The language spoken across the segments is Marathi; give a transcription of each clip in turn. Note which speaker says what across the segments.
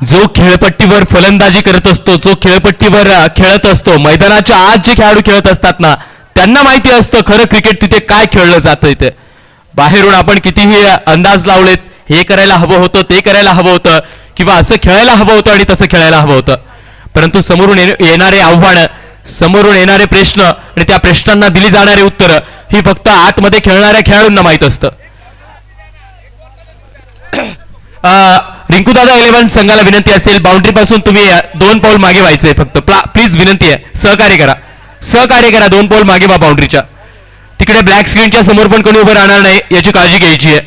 Speaker 1: जो खेळपट्टीवर फलंदाजी करत असतो, जो खेळपट्टीवर खेळत असतो, मैदानाच्या आत जे खेळाडू खेळत असतात ना, त्यांना माहिती असतं खरं क्रिकेट तिथे काय खेळलं जातं. इथे बाहेरून आपण कितीही अंदाज लावलेत, हे करायला हवं होतं, ते करायला हवं होतं, किंवा असं खेळायला हवं होतं आणि तसं खेळायला हवं होतं, परंतु समोरून येणारे आव्हान, समोरून येणारे प्रश्न आणि त्या प्रश्नांना दिली जाणारी उत्तरं ही फक्त आतमध्ये खेळणाऱ्या खेळाडूंना माहित असतं. रिंकू दादा 11 संघाला विनंती असेल, बाउंड्री पासून तुम्ही 2 पाऊल मागे व्हायचंय फक्त, प्लीज विनंती आहे, सहकार्य करा, सहकार्य करा. 2 पाऊल मागे व्हा बाउंड्रीच्या. तिकडे ब्लॅक स्क्रीनच्या समोर पण कोणी उभं राहणार नाही याची काळजी घ्यायची आहे.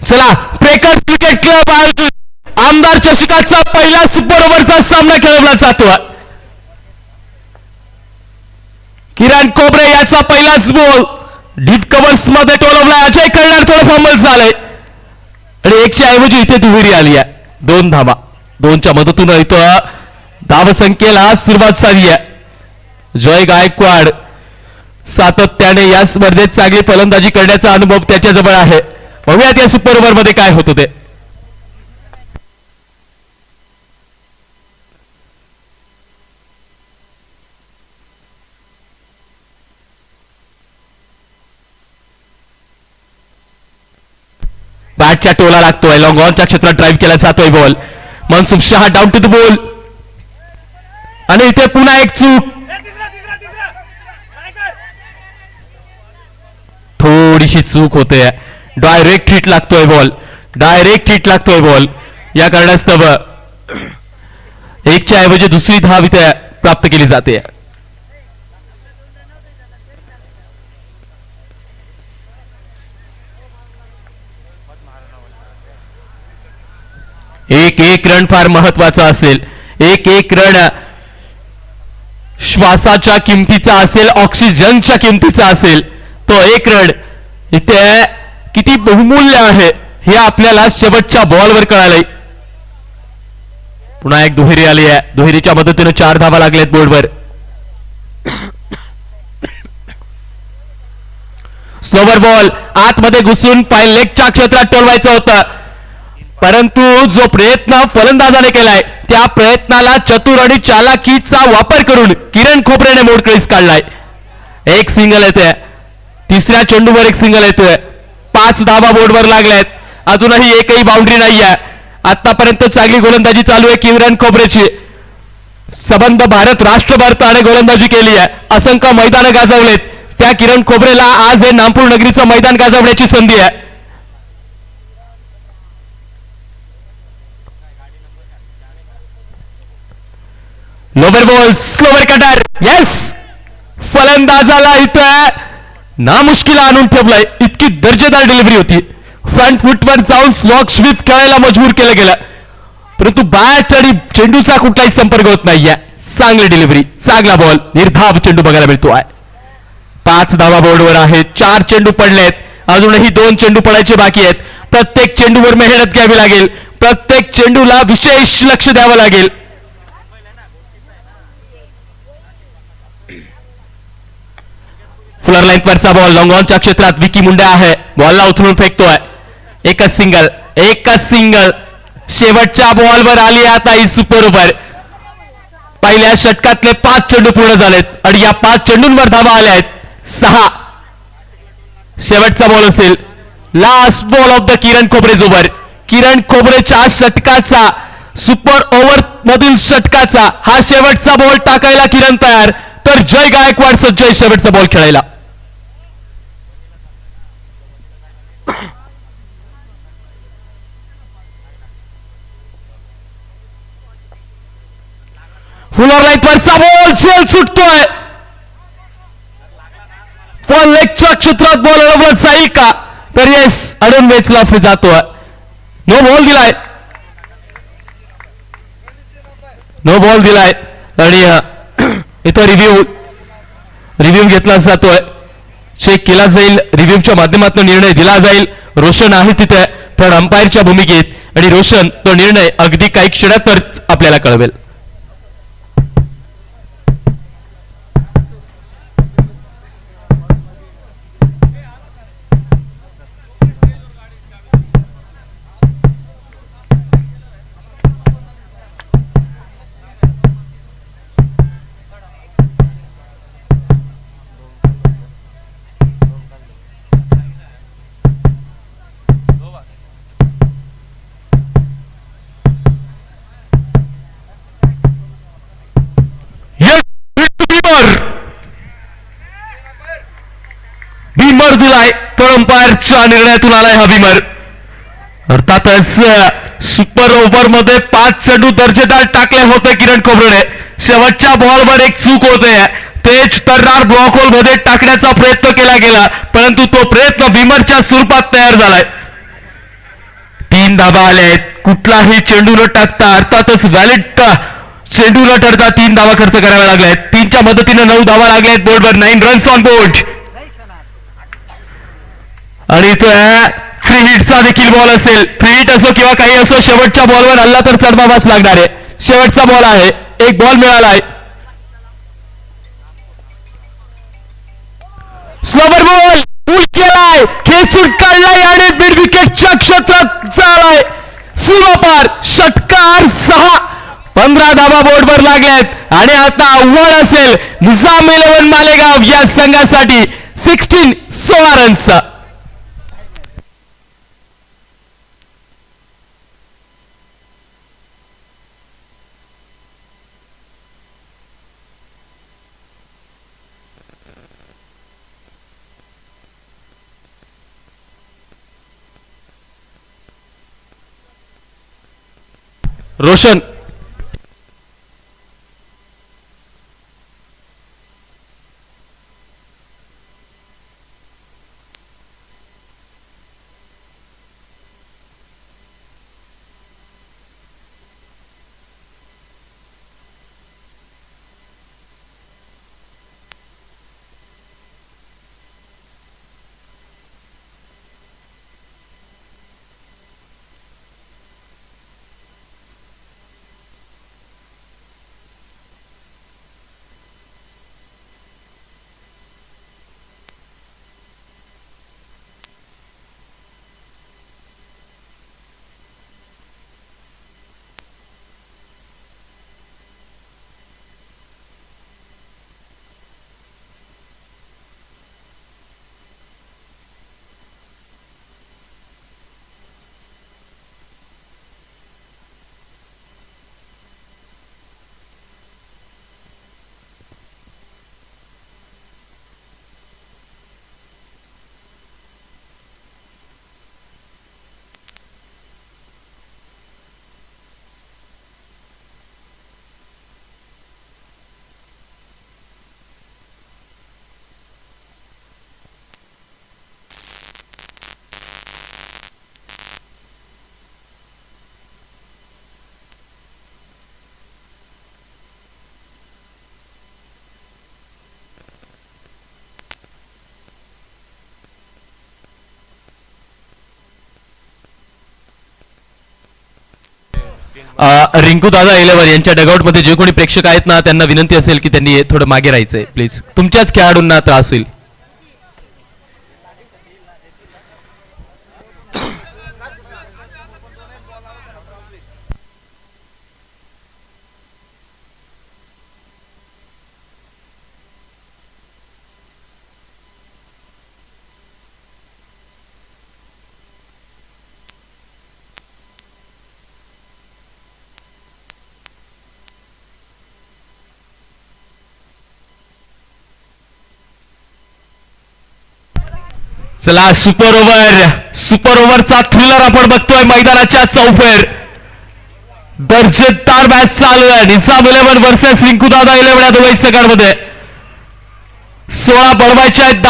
Speaker 1: चला, ब्रेकर्स क्रिकेट क्लब आयोजित आमदार चषकाचा पहिला सुपर ओव्हरचा सामना खेळवला जातो. किरण कोबरे याचा पहिलाच बॉल डीप कव्हर्स मध्ये टोलवला. अजय कळणार थोडं फंबल झालंय आणि 1च्या ऐवजी इथे दुहेरी आली आहे. 2 धावा, 2च्या मदतीनं इथं धावसंख्येला सुरुवात झाली आहे. जय गायकवाड सातत्याने या स्पर्धेत चांगली फलंदाजी करण्याचा अनुभव त्याच्याजवळ आहे. बघूयात या सुपर ओव्हर मध्ये काय होतं ते. बॅटच्या टोला लागतोय, लॉंग ऑनच्या क्षेत्रात ड्राईव्ह केला जातोय ball. Mansukh Shah down to the ball आणि इथे पुन्हा एक चूक, थोडीशी चूक होते. डायरेक्ट हिट लागतोय बॉल, डायरेक्ट हिट लागतोय बॉल. या कारणास्तव 1च्या ऐवजी दुसरी धाव इथे प्राप्त केली जाते. एक रन फार महत्वाचा असेल. एक रन श्वासाच्या किमतीचा असेल, ऑक्सिजनच्या किमतीचा असेल. तो 1 रन इथे किती बहुमूल्य आहे हे आपल्याला शेवटच्या बॉलवर कळालंय. पुन्हा एक दुहेरी आली आहे. दुहेरीच्या मदतीने 4 धावा लागल्यात बोर्डवर. स्लोवर बॉल आतमध्ये घुसून लेगच्या क्षेत्रात टोलवायचं होतं, परंतु जो प्रयत्न फलंदाजाने केलाय त्या प्रयत्नाला चतुर आणि चालाकीचा वापर करून किरण खोबरेने मोडकळीस काढलाय. 1 सिंगल येते, 3ऱ्या चेंडूवर 1 सिंगल येतोय. 5 धावा बोर्डवर लागल्यात. अजूनही एकही बाउंड्री नाहीये. आतापर्यंत चांगली गोलंदाजी चालू आहे किरण खोबरेची. संबंध भारत राष्ट्र भारताने गोलंदाजी केली आहे, असंख्य मैदानं गाजवलेत. त्या किरण खोबरेला आज हे नागपूर नगरीचं मैदान गाजवण्याची संधी आहे. Lower ball, slower cutter, yes, फलंदाजाला इथं नामुश्किल आणून ठेवलंय. इतकी दर्जेदार डिलिव्हरी होती. फ्रंट फुटवर जाऊन स्लॉग स्वीप खेळायला मजबूर केलं गेलं, परंतु बॅट आणि चेंडूचा कुठलाही संपर्क होत नाहीये. चांगली डिलिव्हरी, चांगला बॉल, निर्धाव चेंडू बघायला मिळतोय. 5 धावा बोर्डवर आहेत. 4 चेंडू पडलेत, अजूनही 2 चेंडू पडायचे बाकी आहेत. प्रत्येक चेंडूवर मेहनत घ्यावी लागेल, प्रत्येक चेंडूला विशेष लक्ष द्यावं लागेल. फुलर लाईन वरचा बॉल लॉंग ऑनच्या क्षेत्रात विकी मुंडे आहे, बॉलला उचलून फेकतोय. एकच सिंगल, एकच सिंगल. शेवटच्या बॉलवर आली आता ही सुपर ओव्हर. पहिल्या षटकातले 5 चेंडू पूर्ण झालेत आणि या 5 चेंडूंवर धावा आल्या आहेत 6. शेवटचा बॉल असेल, last ball of the Kiran Khobre's over. Kiran खोबरेच्या षटकाचा, सुपर ओव्हर मधील षटकाचा हा शेवटचा बॉल टाकायला किरण तयार, तर जय गायकवाड सज्ज शेवटचा बॉल खेळायला. फुलर लाईट वरचा बॉल झेल सुटतोय. फॉल लेगच्या क्षेत्रात बॉल अडवत जाईल का, तर येस, अडून वेचला जातोय. नो बॉल दिलाय, नो बॉल दिलाय आणि इथं रिव्ह्यू घेतला जातोय, चेक केला जाईल. रिव्ह्यूच्या माध्यमातून निर्णय दिला जाईल. रोशन आहे तिथे थर्ड अंपायरच्या भूमिकेत आणि रोशन तो निर्णय अगदी काही क्षणातच आपल्याला कळवेल. भीमर दिलाय तो अंपायरच्या निर्णयातून आलाय हा भीमर. अर्थातच सुपर ओव्हर मध्ये 5 चेंडू दर्जेदार टाकले होते किरण खोबरडे. शेवटच्या बॉलवर एक चूक होते, तेज तर्रार ब्लॉक होल मध्ये टाकण्याचा प्रयत्न केला गेला, परंतु तो प्रयत्न भीमरच्या स्वरूपात तयार झालाय. 3 धाबा आले आहेत. कुठलाही चेंडू न टाकता, अर्थातच व्हॅलिड चेंडू न ठरता 3 धावा खर्च कराव्या लागल्या आहेत. 3च्या मदतीने 9 धावा लागल्या आहेत बोर्डवर. 9 रन्स ऑन बोर्ड. आणि इथं फ्री हिटचा देखील बॉल असेल. फ्री हिट असो किंवा काही असो, शेवटच्या बॉलवर हल्ला तर चढवावाच लागणार आहे. शेवटचा बॉल आहे, एक बॉल मिळाला आहे. स्लोवर बॉल पुल केलाय, खेचून काढलाय आणि मिड विकेटच्या क्षेत्रात झालाय सीमापार. षटकार 6. 15 धावा बोर्डवर लागल्यात आणि आता आव्हान असेल निजाम 11 मालेगाव या संघासाठी 16 रन्सचा. रोशन रिंकू दादा 11 यांच्या डगआउट मध्ये जे कोणी प्रेक्षक आहेत ना, त्यांना विनंती असेल की त्यांनी थोडं मागे राहायचंय प्लीज. तुमच्याच खेळाडूंना त्रास होईल. चला सुपर ओव्हरचा थ्रिलर आपण बघतोय मैदानाच्या चौफेर. दर्जेदार मॅच चालू आहे. निजाम 11 वर्सेस रिंकू दादा 11 या दोघांच्या संघांमध्ये 16 बळवायच्या आहेत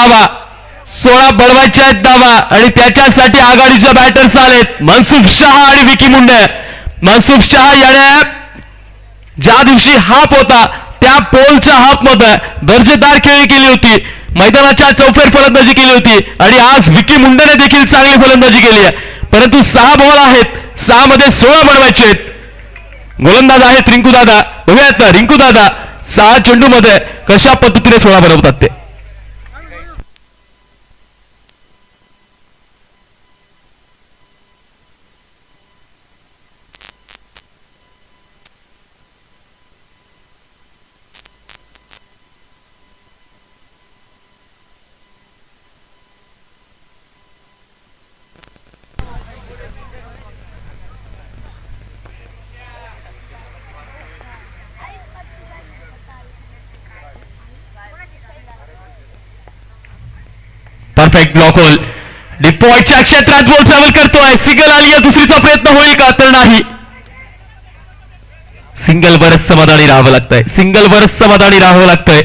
Speaker 1: धावा आणि त्याच्यासाठी आघाडीच्या बॅटर्स आलेत मनसुख शहा आणि विकी मुंडे. मनसुख शहा याने ज्या दिवशी हाफ होता त्या पोलच्या हाफ मध्ये दर्जेदार खेळी केली होती, मैदानाच्या चौफेर फलंदाजी केली होती आणि आज विकी मुंडेने देखील चांगली फलंदाजी केली आहे. परंतु 6 बॉल आहेत, 6 मध्ये 16 बनवायचे आहेत. गोलंदाज आहेत रिंकू दादा. बघूयात ना रिंकू दादा 6 चेंडू मध्ये कशा पद्धतीने 16 बनवतात ते. Perfect block hole. डीप पॉइंटच्या क्षेत्रात बॉल ट्रॅव्हल करतोय. सिंगल आली आहे. दुसरीचा प्रयत्न होईल का तर नाही. सिंगल बरच समाधानी राहावं लागतंय. सिंगल बरच समाधानी राहावं लागतंय.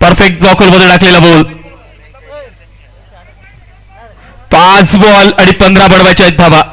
Speaker 1: परफेक्ट ब्लॉक होल मध्ये टाकलेला बॉल. 5 बॉल आणि 15 बनवायचे आहेत धावा.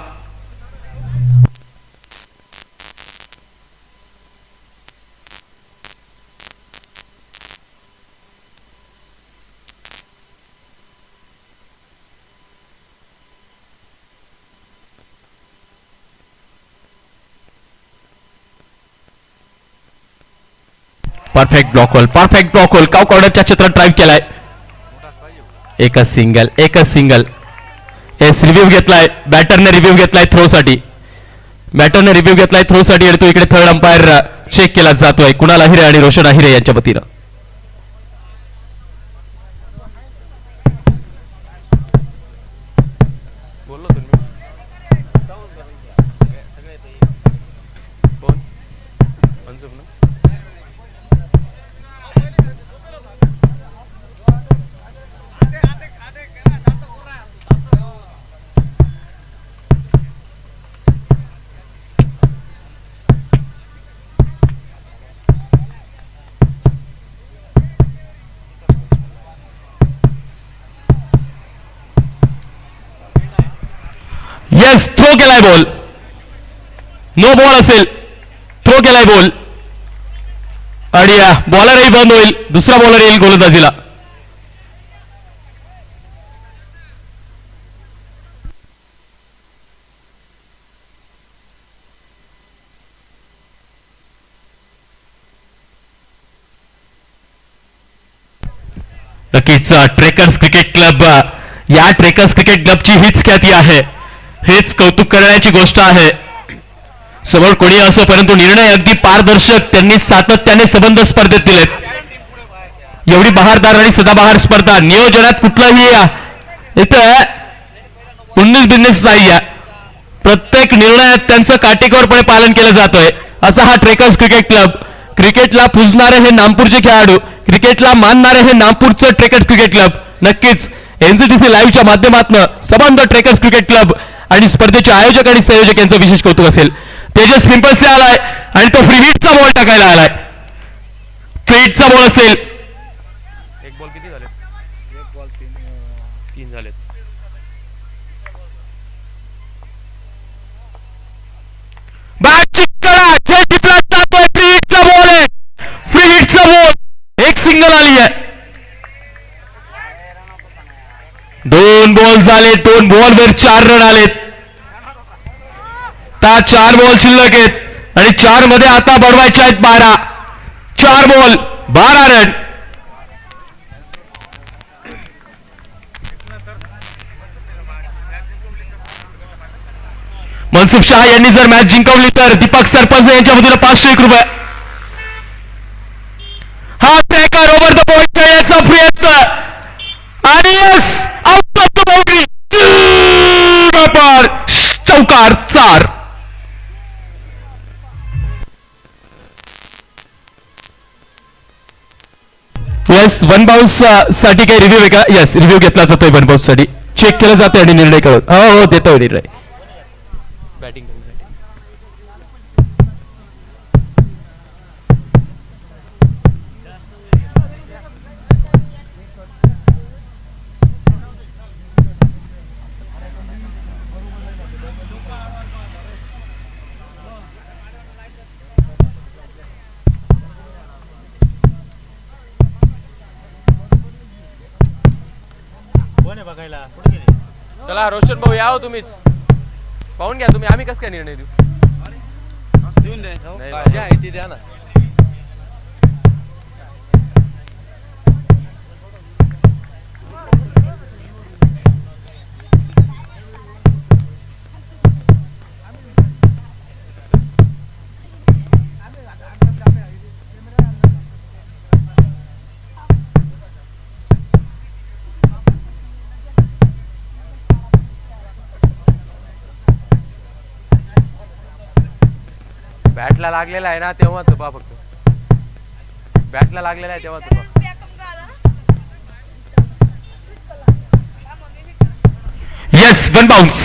Speaker 1: Perfect block hole. Perfect block hole. Cow कॉर्नरच्या क्षेत्रात ड्राईव्ह केलाय. एकच सिंगल. एकच सिंगल. एस रिव्ह्यू घेतलाय. बॅटरने रिव्ह्यू घेतलाय थ्रो साठी. बॅटरने रिव्ह्यू घेतलाय थ्रो साठी आणि तो इकडे थर्ड अंपायर चेक केला जातोय. कुणाल अहिरे आणि रोशन अहिरे यांच्या वतीनं. येस थ्रो केलाय बॉल. नो बॉल असेल. थ्रो केलाय बॉल आणि बॉलरही बंद होईल. दुसरा बॉलर येईल गोलंदाजीला. नक्कीच ट्रेकर्स क्रिकेट क्लब, या ट्रेकर्स क्रिकेट क्लबची हीच ख्याती आहे. हेच कौतुक करण्याची गोष्ट आहे. समोर कोणी असो परंतु निर्णय अगदी पारदर्शक त्यांनी सातत्याने संबंध स्पर्धेत दिलेत. एवढी बहारदार आणि सदाबहार स्पर्धा नियोजनात कुठलाही इथं 19 बिझनेस नाही आहे. प्रत्येक निर्णयात त्यांचं काटेकोरपणे पालन केलं जातोय. असा हा ट्रेकर्स क्रिकेट क्लब. क्रिकेटला पुजणारे हे नागपूरचे खेळाडू, क्रिकेटला मानणारे हे नागपूरचं ट्रेकर्स क्रिकेट क्लब. नक्कीच एनसीटीसी लाईव्हच्या माध्यमातून संबंध ट्रेकर्स क्रिकेट क्लब आणि स्पर्धेचे आयोजक आणि संयोजक यांचं विशेष कौतुक असेल. तेजस पिंपल्सला आलाय आणि तो फ्री हिटचा बॉल टाकायला आलाय. फ्री हिटचा बॉल असेल.
Speaker 2: एक बॉल किती झाले? एक बॉल 3 झाले.
Speaker 1: बॅट चिकला टिपला जातोय. फ्री हिटचा बॉल आहे. फ्री हिटचा बॉल. एक सिंगल आली आहे. 2 बॉल झाले. 2 बॉलवर 4 रन आलेत. 4 बॉल शिल्लक आहेत आणि 4 मध्ये आता बनवायचे आहेत 12. 4 बॉल 12 रन. मनसुख शहा यांनी जर मॅच जिंकवली तर दीपक सरपंच यांच्या वतीनं 500 रुपये. हा ट्रेकर ओव्हर द पॉइंट खेळण्याचा प्रयत्न आणि आउट ऑफ द बाउंड्री. चौकार 4. येस वन बाउन्स साठी काही रिव्ह्यू आहे का? येस रिव्ह्यू घेतला जातोय. वन बाउन्स साठी चेक केलं जातंय आणि निर्णय कळत. हो देतोय निर्णय.
Speaker 2: बॅटिंग बघायला पुढे गेले. चला रोशन भाऊ या हो तुम्हीच. पाहून घ्या तुम्ही. आम्ही कसं काय निर्णय देऊ? देऊन द्या ना. बॅटला लागलेला आहे ना तेव्हाच पहा फक्त. बॅटला लागलेला आहे तेव्हाच पहा.
Speaker 1: Yes one bounce.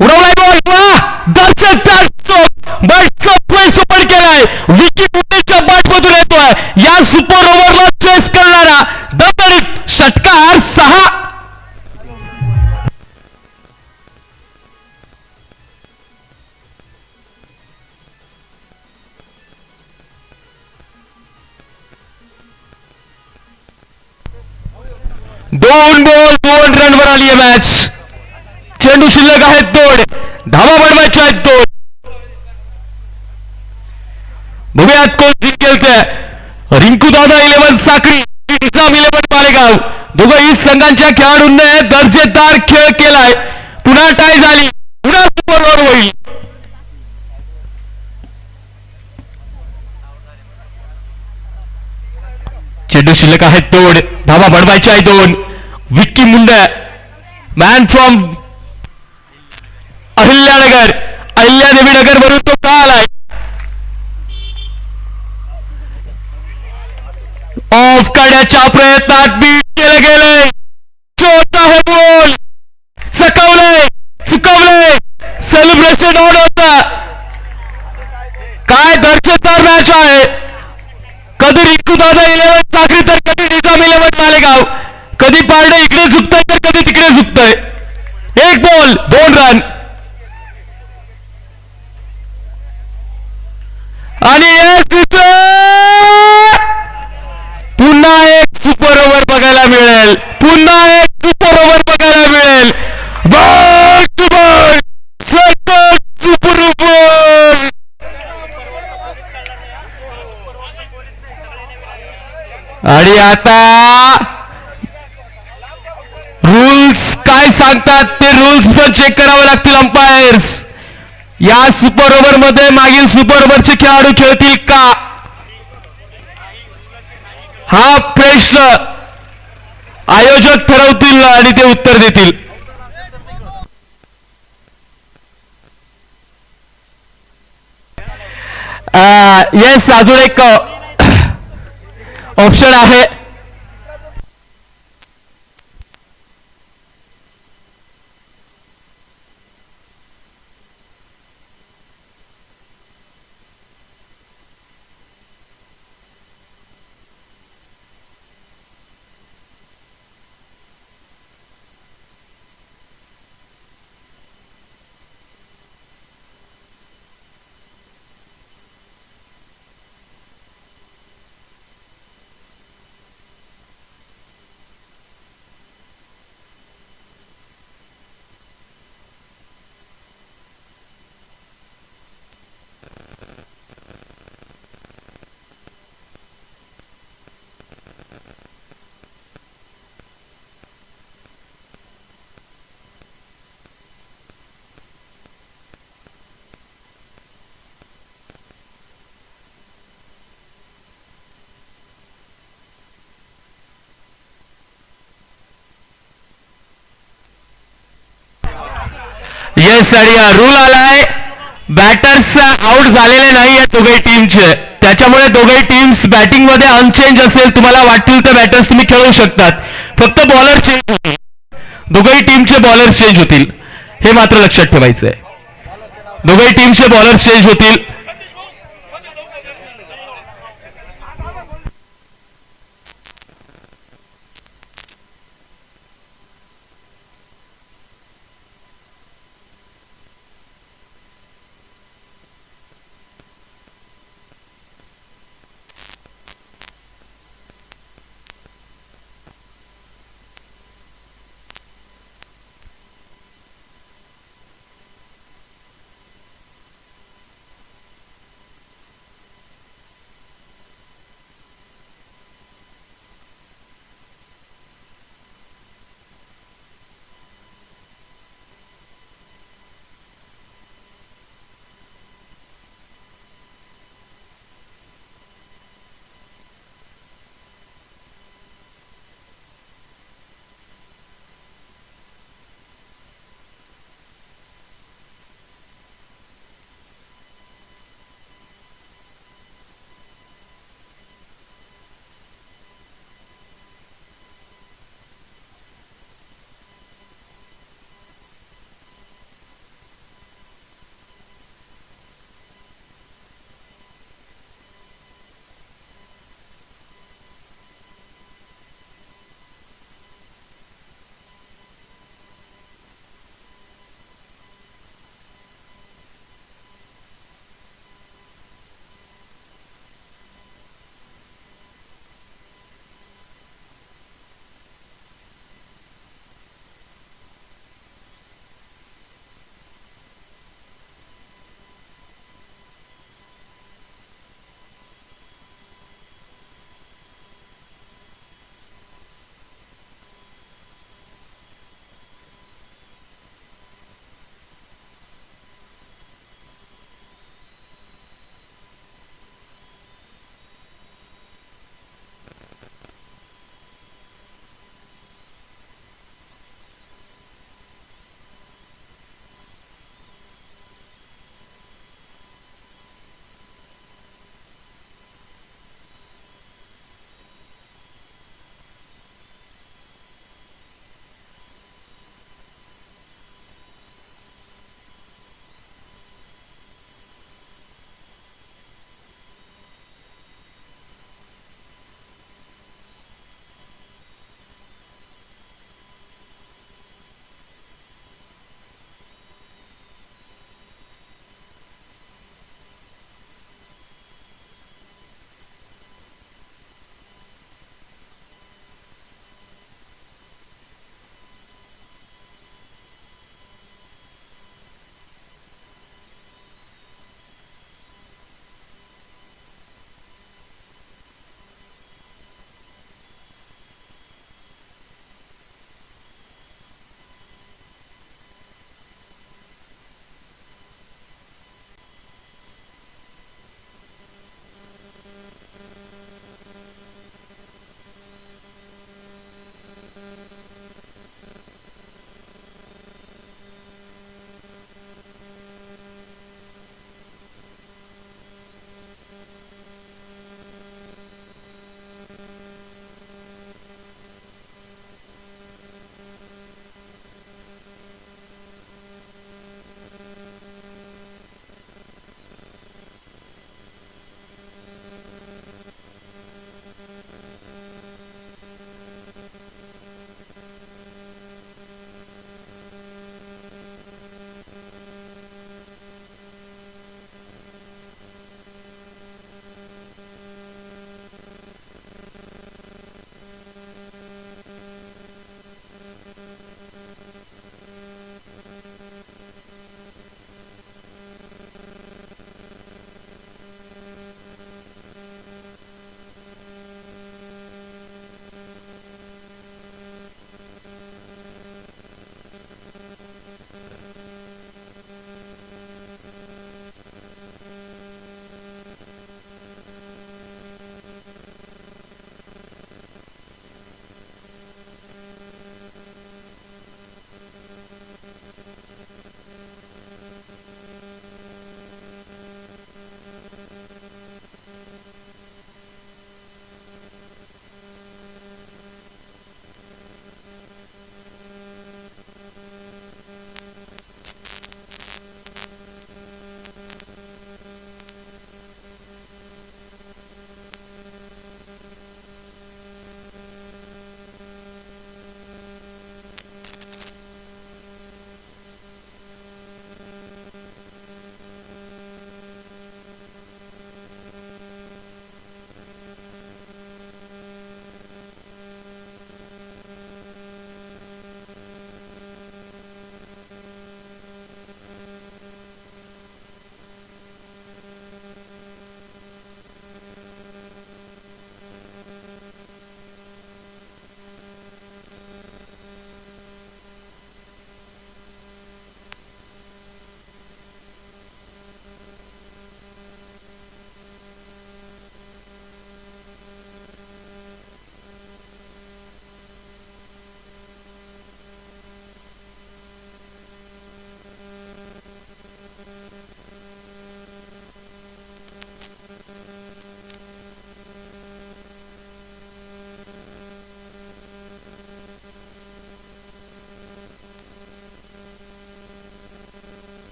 Speaker 1: उडवलाय बॉल. वा दर्शक बट सुपर केलाय. विकी बुटेच्या बॅटमधून येतोय. या सुपर ओव्हरला चेस करणारा दबदडीत षटकार 6. दोन बॉल 2 रनवर आली आहे मॅच. चेंडू शिल्लक आहेत 2. धावा बनवायचे आहेत 2. बघूयात कोण जिंकेल ते. रिंकू दादा 11 साखळी, निजाम 11 मालेगाव. दोघंही संघांच्या खेळाडूंनी दर्जेदार खेळ केलाय. पुन्हा टाय झाली. पुन्हा सुपर ओव्हर होईल. चेंडू शिल्लक आहेत 2. धावा बनवायचे आहे 2. विक्की मुंडे मॅन फ्रॉम अहिल्यानगर, अहिल्यादेवी नगर वरून तो का आलाय. ऑफ काढण्याच्या प्रयत्नात बीट केलं गेलंय. छोटा है बॉल. चकवलंय, चुकवलंय. सेलिब्रेशन ऑन होता. काय दर्जेदार मॅच आहे. कधी रिंकू दादा 11 साखरी तर कधी निजाम 11 मालेगाव. कधी पारडे इकडे झुकतंय तर कधी तिकडे झुकतंय. 1 बॉल 2 रन. आणि पुन्हा एक सुपर ओव्हर बघायला मिळेल. पुन्हा एक सुपर ओव्हर बघायला मिळेल. Ball to ball super over. आणि आता रूल्स काय सांगतात ते रूल्स पण चेक करावे लागतील अंपायर्स. या सुपर ओव्हर मध्ये मागील सुपर ओव्हरचे खेळाडू खेळतील का हा प्रश्न आयोजक ठरवतील आणि ते उत्तर देतील. येस अजून एक ऑप्शन आहे. येस आणि रूल आलाय. बॅटर्स आउट झालेले नाही आहेत दोघे टीमचे. त्याच्यामुळे दोघे टीम्स बॅटिंग मध्ये अनचेंज असेल. तुम्हाला वाटतील तर बॅटर्स तुम्ही खेळू शकतात. फक्त बॉलर चेंज होतील. दोघेही टीमचे बॉलर चेंज होतील. हे मात्र लक्षात ठेवायचं आहे. दोघेही टीमचे बॉलर चेंज होतील.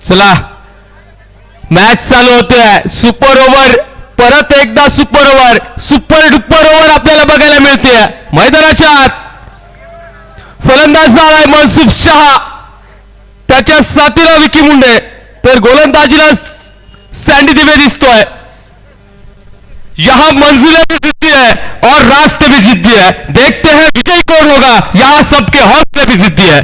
Speaker 1: चला मॅच चालू होते. सुपर ओव्हर, परत एकदा super over, super duper over आपल्याला बघायला मिळते. मैदानाच्या आत फलंदाज झालाय मनसुख शहा, त्याच्या साथीला विकी मुंडे, तर गोलंदाजीला सॅन्डी दिवे दिसतोय. यहां मंजिलें भी जिद्दी है और रास्ते भी जिद्दी है. देखते हैं विजय कौन होगा. यहां सबके हौसले भी जिद्दी है.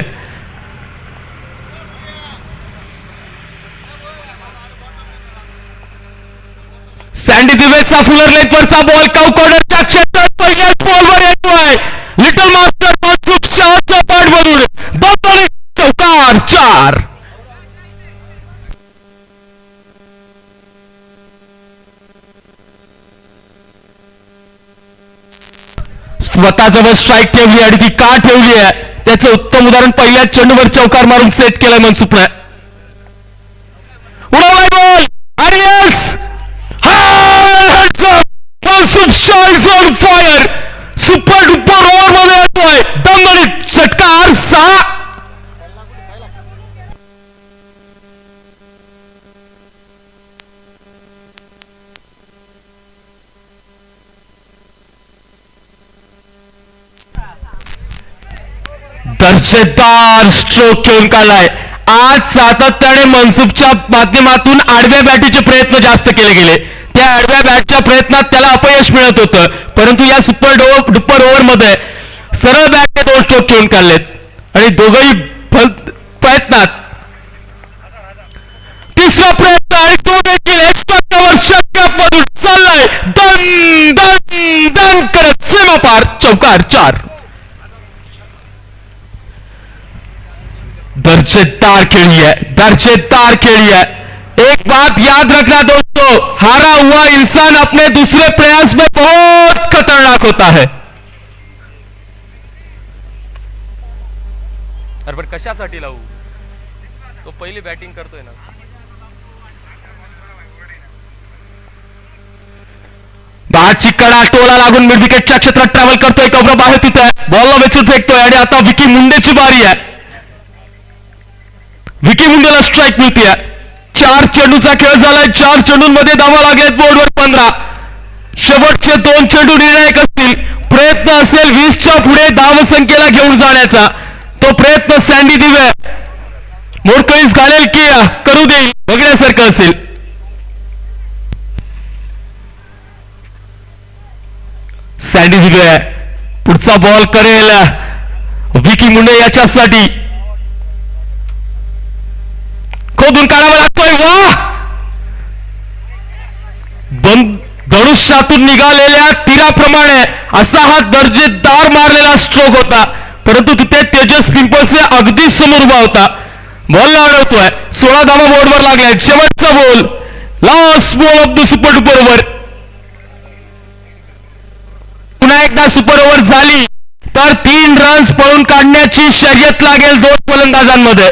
Speaker 1: सॅन्डी दिवेचा फुलर लेगवरचा बॉल काउ कॉर्नरच्या क्षेत्रात पहिल्याच बॉलवर येतोय. लिटल मास्टर मनसुख शहाच्या बॅटमधून दमदार चौकार 4. स्वतःजवळ स्ट्राईक ठेवली आणि ती का ठेवली आहे त्याचं उत्तम उदाहरण पहिल्या चेंडूवर चौकार मारून सेट केलाय मनसुखने. उडवलाय बॉल आणि yes, Mansukh Shaw is on fire. Super duper over मध्ये येतोय दमदारीत षटकार 6. दर्जेदार स्ट्रोक खेळून काढलाय. आज सातत्याने मनसुखच्या माध्यमातून आडव्या बॅटीचे प्रयत्न जास्त केले गेले. त्या आडव्या बॅटच्या प्रयत्नात त्याला अपयश मिळत होतं, परंतु या सुपर डुपर ओव्हर मध्ये सरळ बॅटने 2 स्ट्रोक खेळून काढलेत आणि दोघही प्रयत्नात तिसरा प्रयत्न आणि तो देखील एक्स्ट्रा कव्हर शक्यमधून चाललाय. दन दन दन करत सीमापार चौकार 4. दर्जेदार खेली है, दर्जेदार खेली है. एक बात याद रखना दोस्तों, हारा हुआ इंसान अपने दूसरे प्रयास में बहुत खतरनाक होता है.
Speaker 2: अरे पण कशासाठी लावू, तो पहिली बॅटिंग करतोय ना.
Speaker 1: बाची कडा टोला लागून मिड विकेटच्या क्षेत्रात ट्रॅव्हल करतोय. कव्हर बाहेर तिथे बॉलला वेचून फेकतोय आणि आता विकी मुंडेची बारी आहे. विकी मुंडेला स्ट्राईक मिळते. 4 चेंडूचा खेळ झालाय. 4 चेंडूंमध्ये धावा लागलेत बोर्डवर 15. शेवटचे 2 चेंडू निर्णायक असतील. प्रयत्न असेल 20च्या पुढे धावसंख्येला घेऊन जाण्याचा. तो प्रयत्न सॅन्डी दिवे मोडकळीस घालेल की करू देईल बघण्यासारखं असेल. सॅन्डी दिवे पुढचा बॉल करेल विकी मुंडे याच्यासाठी. खोदून काढावा लागतोय. वा, धनुष्यातून निघालेल्या तीराप्रमाणे असा हा दर्जेदार मारलेला स्ट्रोक होता, परंतु तिथे तेजस पिंपळसे अगदी समोर उभा होता. बॉलला अडवतोय. 16 धावा बोर्डवर लागल्या. शेवटचा ball, last ball of the super duper over. पुन्हा एकदा सुपर ओव्हर झाली तर 3 रन्स पळून काढण्याची शर्यत लागेल 2 फलंदाजांमध्ये.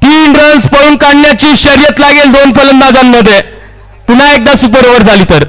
Speaker 1: 3 रन्स पळून काढण्याची शर्यत लागेल 2 फलंदाजांमध्ये. पुन्हा एकदा सुपर ओव्हर झाली तर.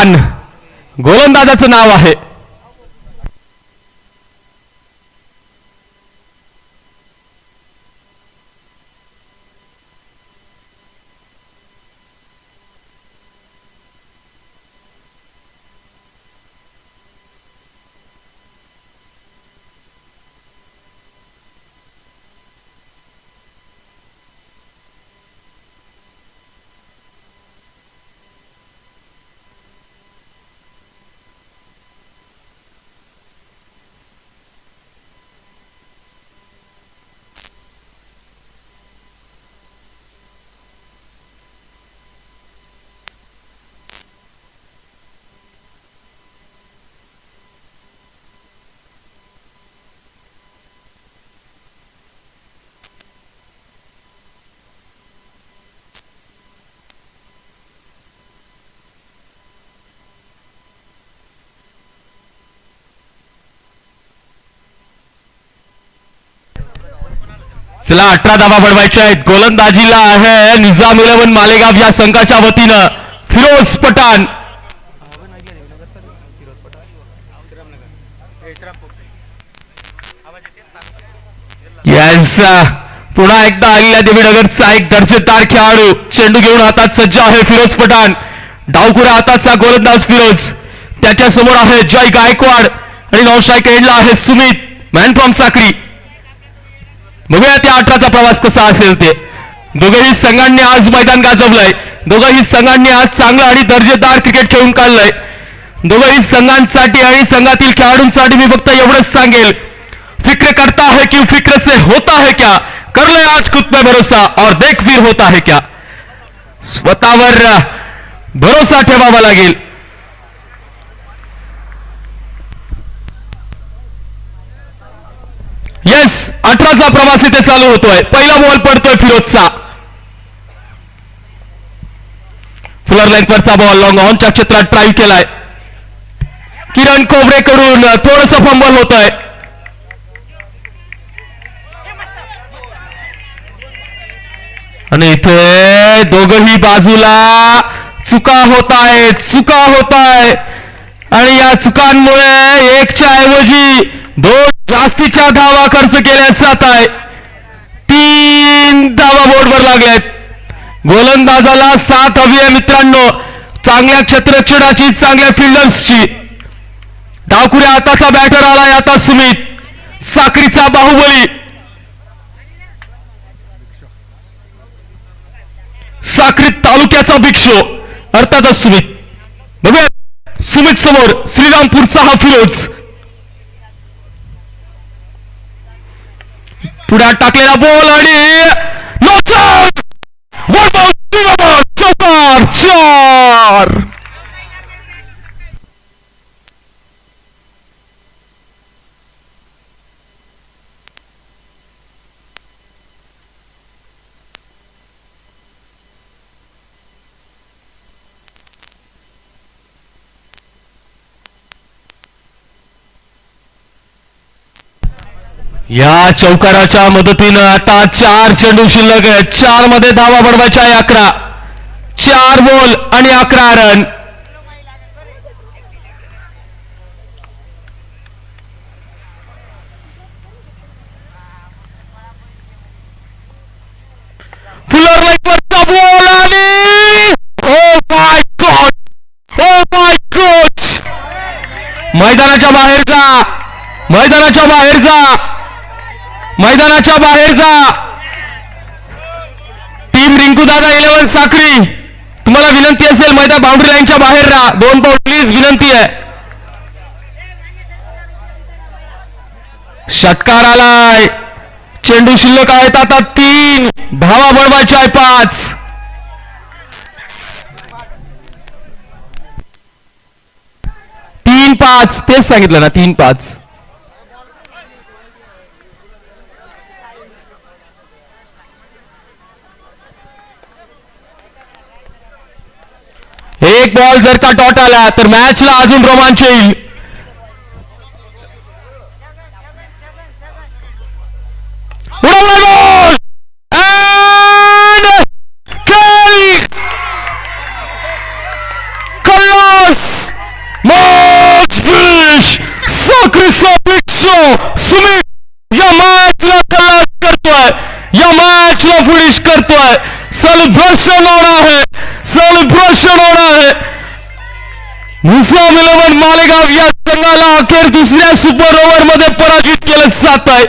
Speaker 1: पठाण गोलंदाजाचं नाव आहे. चला 18 धावा बनवायच्या आहेत. गोलंदाजीला आहे निजाम 11 मालेगाव या संघाच्या वतीनं फिरोज पठाण. येस पुन्हा एकदा अहिल्यादेवी नगरचा एक दर्जेदार खेळाडू चेंडू घेऊन हातात सज्ज आहे फिरोज पठाण. डावखुऱ्या हाताचा गोलंदाज फिरोज, त्याच्या समोर आहे जय गायकवाड आणि नॉनस्ट्राईक एंडला आहे सुमित मॅन फ्रॉम साक्री. बघूया त्या 18चा प्रवास कसा असेल ते. दोघेही संघांनी आज मैदान गाजवलंय. दोघेही संघांनी आज चांगलं आणि दर्जेदार क्रिकेट खेळून काढलंय. दोघेही संघांसाठी आणि संघातील खेळाडूंसाठी मी फक्त एवढंच सांगेल, फिक्र करता है कि फिक्र से होता है क्या, कर ले आज खुद पे भरोसा और देख फिर होता है क्या. स्वतःवर भरोसा ठेवावा लागेल. येस 18चा प्रवास इथे चालू होतोय. पहिला बॉल पडतोय फिरोजचा. फुलर लेंथवरचा बॉल लॉंग ऑनच्या क्षेत्रात ड्राईव्ह केलाय. किरण खोबरेकडून थोडस फंबल होतंय. आणि इथे दोघही बाजूला चुका होत आहेत आणि या चुकांमुळे एकच्या ऐवजी 2 जास्तीच्या धावा खर्च केल्या जात आहे. 3 धावा बोर्डवर लागल्यात. गोलंदाजाला 7 हवी आहे मित्रांनो, चांगल्या क्षेत्ररक्षणाची, चांगल्या फिल्डर्सची. डावखुऱ्या हाताचा बॅटर आलाय आता सुमित, साक्रीचा बाहुबली, साक्री तालुक्याचा भिक्षो अर्थातच सुमित. बघूया सुमित समोर श्रीरामपूरचा हा फिरोज. पुढे टाकलेला बॉल आणि चौकार 4. या चौकाराच्या मदतीनं आता 4 चेंडू शिल्लक आहेत. 4 मध्ये धावा बनवायच्या आहे 11. 4 बॉल आणि 11 रन. फुलर लेगवरचा बॉल आणि ओ माय गॉड, मैदानाच्या बाहेर जा. टीम रिंकू दादा 11 साक्री, तुम्हाला विनंती असेल मैदान बाउंड्री लाईनच्या बाहेर राहा. 2 बॉल प्लीज, विनंती आहे. षटकार आलाय. चेंडू शिल्लक आहेत आता 3. धावा बनवायच्या आहे 5. तीन 5 तेच सांगितलं ना, 3-5. एक बॉल जर का डॉट आला तर मॅचला अजून रोमांच येईल. खल्लास या मॅचला फिनिश करतोय. सेलिब्रेशन होणार आहे, सेलिब्रेशन होणार आहे. निजाम 11 मालेगाव या संघाला अखेर दुसऱ्या सुपर ओव्हर मध्ये पराजित केलं जात आहे.